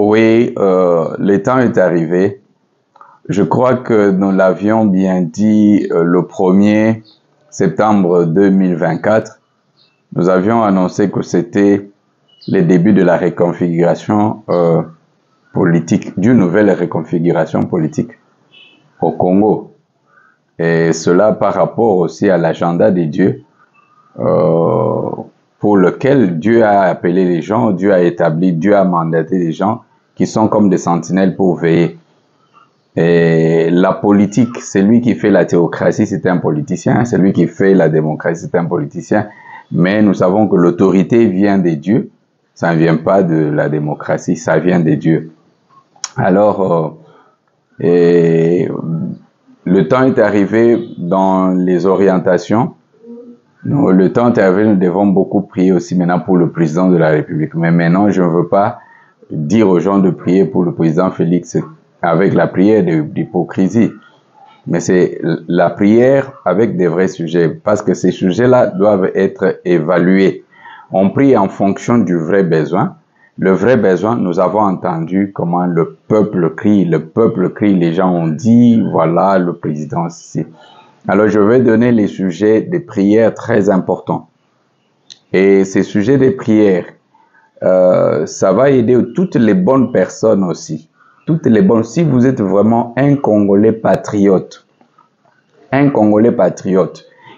Oui, le temps est arrivé. Je crois que nous l'avions bien dit le 1er septembre 2024. Nous avions annoncé que c'était le début de la réconfiguration politique, d'une nouvelle réconfiguration politique au Congo. Et cela par rapport aussi à l'agenda de Dieu, pour lequel Dieu a appelé les gens, Dieu a établi, Dieu a mandaté les gens qui sont comme des sentinelles pour veiller. Et la politique, c'est lui qui fait la théocratie, c'est un politicien. C'est lui qui fait la démocratie, c'est un politicien. Mais nous savons que l'autorité vient des dieux. Ça ne vient pas de la démocratie, ça vient des dieux. Alors, le temps est arrivé dans les orientations. Le temps est arrivé, nous devons beaucoup prier aussi maintenant pour le président de la République. Mais maintenant, je ne veux pas dire aux gens de prier pour le président Félix avec la prière d'hypocrisie. Mais c'est la prière avec des vrais sujets, parce que ces sujets-là doivent être évalués. On prie en fonction du vrai besoin. Le vrai besoin, nous avons entendu comment le peuple crie, les gens ont dit, voilà, le président ici. Alors, je vais donner les sujets de prière très importants. Et ces sujets de prière, ça va aider toutes les bonnes personnes aussi. Toutes les bonnes. Si vous êtes vraiment un Congolais patriote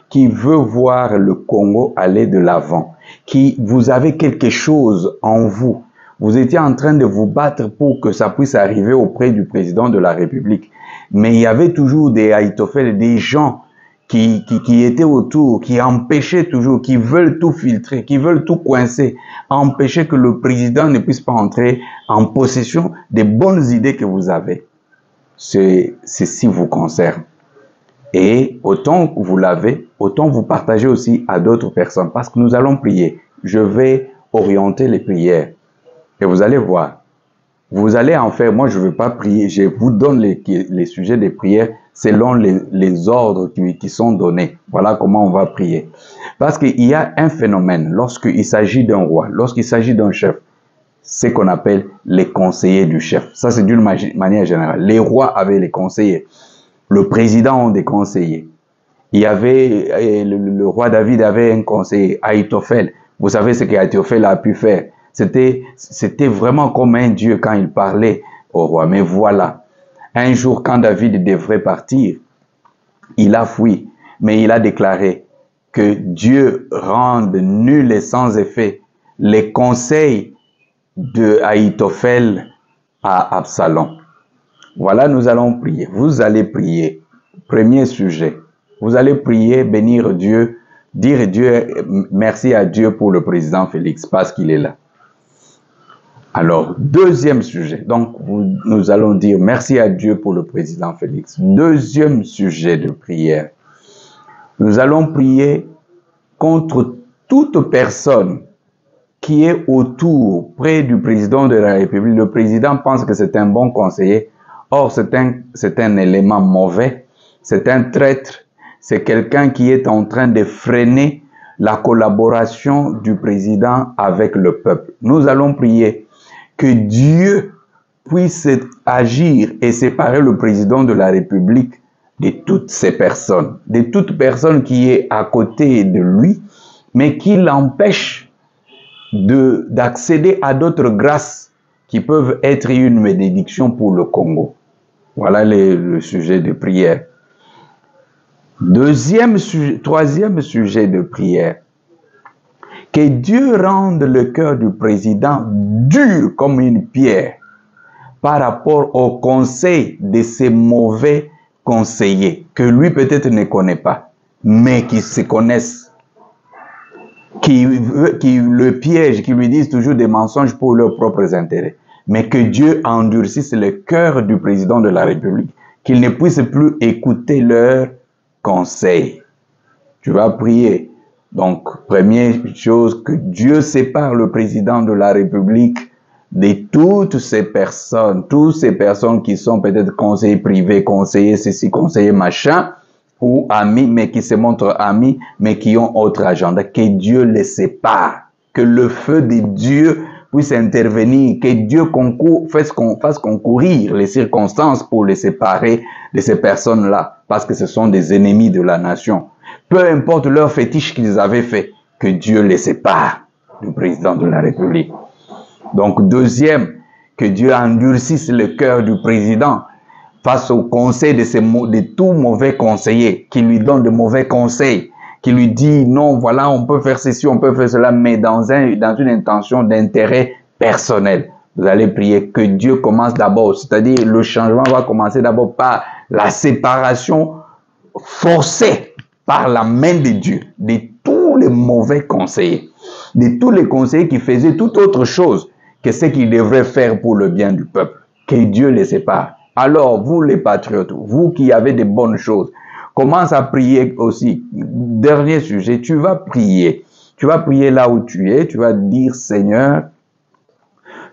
qui veut voir le Congo aller de l'avant, qui vous avez quelque chose en vous, vous étiez en train de vous battre pour que ça puisse arriver auprès du président de la République, mais il y avait toujours des Ahitophel, des gens qui étaient autour, qui empêchaient toujours, qui veulent tout filtrer, qui veulent tout coincer, empêcher que le président ne puisse pas entrer en possession des bonnes idées que vous avez. Ceci vous concerne. Et autant que vous l'avez, autant vous partagez aussi à d'autres personnes, parce que nous allons prier. Je vais orienter les prières. Et vous allez voir. Vous allez en faire, moi je ne veux pas prier, je vous donne les sujets des prières selon les ordres qui sont donnés. Voilà comment on va prier. Parce qu'il y a un phénomène, lorsqu'il s'agit d'un roi, lorsqu'il s'agit d'un chef, c'est qu'on appelle les conseillers du chef. Ça c'est d'une manière générale. Les rois avaient les conseillers. Le président a des conseillers. Il y avait, le roi David avait un conseiller, Ahitophel. Vous savez ce qu'Ahitophel a pu faire. C'était vraiment comme un dieu quand il parlait au roi. Mais voilà, un jour quand David devrait partir, il a fui, mais il a déclaré que Dieu rende nul et sans effet les conseils de Ahitophel à Absalom. Voilà, nous allons prier. Vous allez prier. Premier sujet. Vous allez prier, bénir Dieu, dire Dieu, merci à Dieu pour le président Félix, parce qu'il est là. Alors, deuxième sujet. Donc, nous allons dire merci à Dieu pour le président Félix. Deuxième sujet de prière. Nous allons prier contre toute personne qui est autour, près du président de la République. Le président pense que c'est un bon conseiller. Or, c'est un élément mauvais. C'est un traître. C'est quelqu'un qui est en train de freiner la collaboration du président avec le peuple. Nous allons prier que Dieu puisse agir et séparer le président de la République de toutes ces personnes, de toute personne qui est à côté de lui, mais qui l'empêche d'accéder à d'autres grâces qui peuvent être une bénédiction pour le Congo. Voilà le sujet de prière. Troisième sujet de prière. Que Dieu rende le cœur du président dur comme une pierre par rapport au conseil de ces mauvais conseillers que lui peut-être ne connaît pas, mais qui se connaissent, qui le piègent, qui lui disent toujours des mensonges pour leurs propres intérêts. Mais que Dieu endurcisse le cœur du président de la République, qu'il ne puisse plus écouter leurs conseils. Tu vas prier. Donc, première chose, que Dieu sépare le président de la République de toutes ces personnes qui sont peut-être conseillers privés, conseillers ceci, conseillers machin, ou amis, mais qui se montrent amis, mais qui ont autre agenda. Que Dieu les sépare. Que le feu de Dieu puisse intervenir, que Dieu fasse concourir les circonstances pour les séparer de ces personnes-là, parce que ce sont des ennemis de la nation. Peu importe leur fétiche qu'ils avaient fait, que Dieu les sépare du président de la République. Donc, deuxième, que Dieu endurcisse le cœur du président face au conseil de tout mauvais conseillers, qui lui donnent de mauvais conseils, qui lui dit non, voilà, on peut faire ceci, on peut faire cela, mais dans une intention d'intérêt personnel. Vous allez prier que Dieu commence d'abord, c'est-à-dire le changement va commencer d'abord par la séparation forcée par la main de Dieu de tous les mauvais conseillers, de tous les conseillers qui faisaient toute autre chose que ce qu'ils devraient faire pour le bien du peuple. Que Dieu les sépare. Alors, vous les patriotes, vous qui avez de bonnes choses, commence à prier aussi. Dernier sujet, tu vas prier. Tu vas prier là où tu es. Tu vas dire, Seigneur,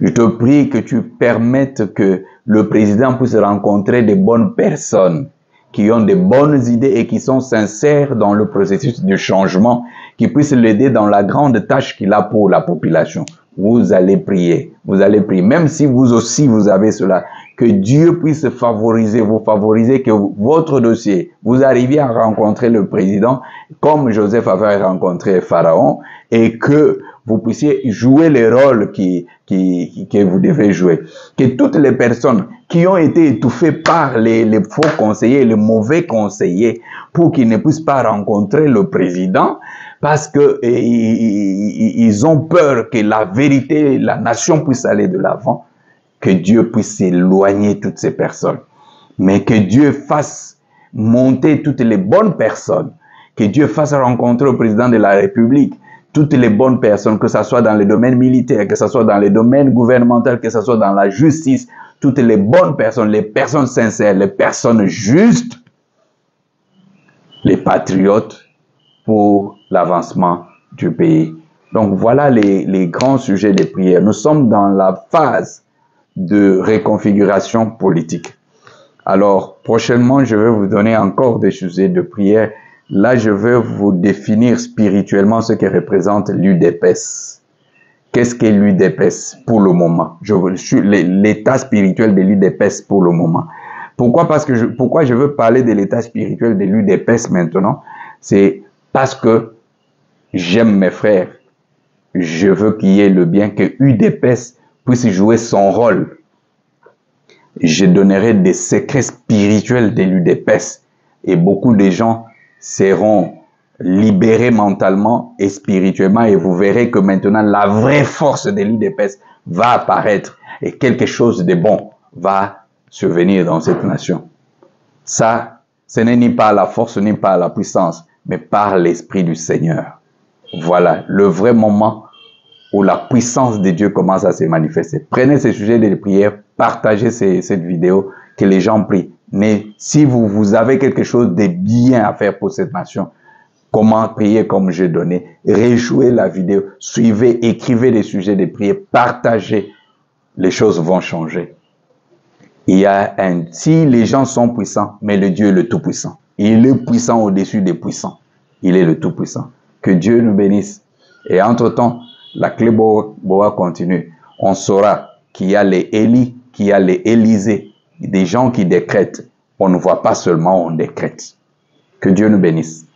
je te prie que tu permettes que le président puisse rencontrer de bonnes personnes qui ont de bonnes idées et qui sont sincères dans le processus de changement, qui puissent l'aider dans la grande tâche qu'il a pour la population. Vous allez prier, même si vous aussi vous avez cela, que Dieu puisse vous favoriser, que votre dossier, vous arriviez à rencontrer le président comme Joseph avait rencontré Pharaon et que vous puissiez jouer le rôle que vous devez jouer. Que toutes les personnes qui ont été étouffées par les faux conseillers, les mauvais conseillers, pour qu'ils ne puissent pas rencontrer le président, parce que ils ont peur que la vérité, la nation puisse aller de l'avant, que Dieu puisse éloigner toutes ces personnes. Mais que Dieu fasse monter toutes les bonnes personnes, que Dieu fasse rencontrer le président de la République toutes les bonnes personnes, que ce soit dans les domaines militaires, que ce soit dans les domaines gouvernementaux, que ce soit dans la justice, toutes les bonnes personnes, les personnes sincères, les personnes justes, les patriotes pour l'avancement du pays. Donc voilà les grands sujets des prières. Nous sommes dans la phase de réconfiguration politique. Alors, prochainement, je vais vous donner encore des sujets de prière. Là, je vais vous définir spirituellement ce que représente l'UDPS. Qu'est-ce qu'est l'UDPS pour le moment? L'état spirituel de l'UDPS pour le moment. Pourquoi je veux parler de l'état spirituel de l'UDPS maintenant? C'est parce que j'aime mes frères. Je veux qu'il y ait le bien, que l'UDPS puisse jouer son rôle. Je donnerai des secrets spirituels de l'UDPS et beaucoup de gens seront libérés mentalement et spirituellement et vous verrez que maintenant la vraie force de l'UDPS va apparaître et quelque chose de bon va survenir dans cette nation. Ça, ce n'est ni par la force ni par la puissance, mais par l'Esprit du Seigneur. Voilà le vrai moment où la puissance de Dieu commence à se manifester. Prenez ces sujets de prière, partagez cette vidéo, que les gens prient. Mais si vous avez quelque chose de bien à faire pour cette nation, comment prier comme j'ai donné, rejouez la vidéo, suivez, écrivez des sujets de prière, partagez, les choses vont changer. Si les gens sont puissants, mais le Dieu est le Tout-Puissant. Il est puissant au-dessus des puissants. Il est le Tout-Puissant. Que Dieu nous bénisse. Et entre-temps, la clé Boa continue. On saura qu'il y a les Élie, qu'il y a les Élysée, des gens qui décrètent. On ne voit pas seulement, on décrète. Que Dieu nous bénisse.